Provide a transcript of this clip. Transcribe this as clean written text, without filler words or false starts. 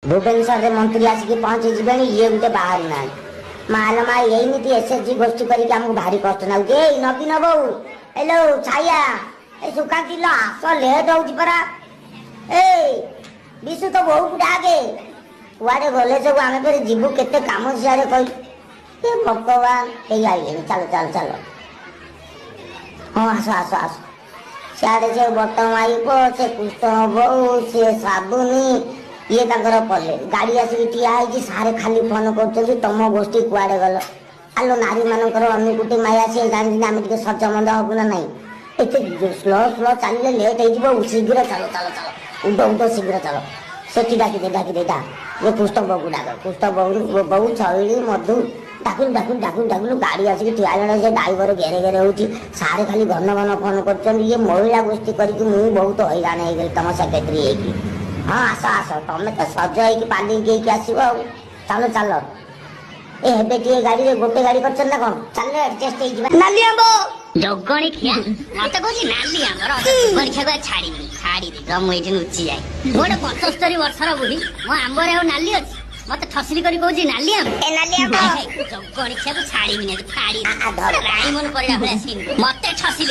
भुवनेश्वर मंत्री आसिक पहुंची जीवे ये गोटे बाहर ना माल मा यही एसएचजी गोष्ठी करके भारी कष्ट नागे नवीन बहू हेलो छाया सुकांति आस लेट हो विशु तो बहु को डाके कुआडे गले सब आम फिर जीवु केते काम सियाड़े कही भगवान कही आइले चलो चलो चलो हाँ आस आस आस सियाड़े से बट माइप से कुष्ठ बहु से साबुनी ये पले गाड़ी आसिक ठिया है सारे खाली फोन कर तुम गोष्ठी कुआडे गल आलो नारी मानकर अनुकूटी माया सी जानी आम टे सजमंद हबू ना ना ये स्लो स्लो चलिए लेट हो शीघ्र चलो चलो चलो उड़ उड़ शीघ्र चलो से डाकिदे ये पुष्ट बहु डाक पुष्ट बहु बहु छली मधु डाकुल डाकुल डाकुल डाकुल गाड़ी आसिक ठिया से ड्राइवर घेरे घेरे हो सारे खाली घन घन फोन कर ये महिला गोष्ठी करके मुझे बहुत हैरान हो गई तुम सेक्रेटरी है हाँ आस आस तुम तो सज हो पाली आसो चलो चलो ये गाड़ी गोटे गाड़ी कर कौन चल एडजस्ट नाली आंब जगणी खिया मत कहूँ नाली आमर परीक्षा को छाड़ी छाड़ी मुझे लुचि जाए गोटे 75 वर्षर बुढ़ी मो आंबर आ नाली अच्छी मत ठसरी करी कहूँ नाली आम जगणी खिया को छाड़ी फाड़ी राई मन कर मत ठसरी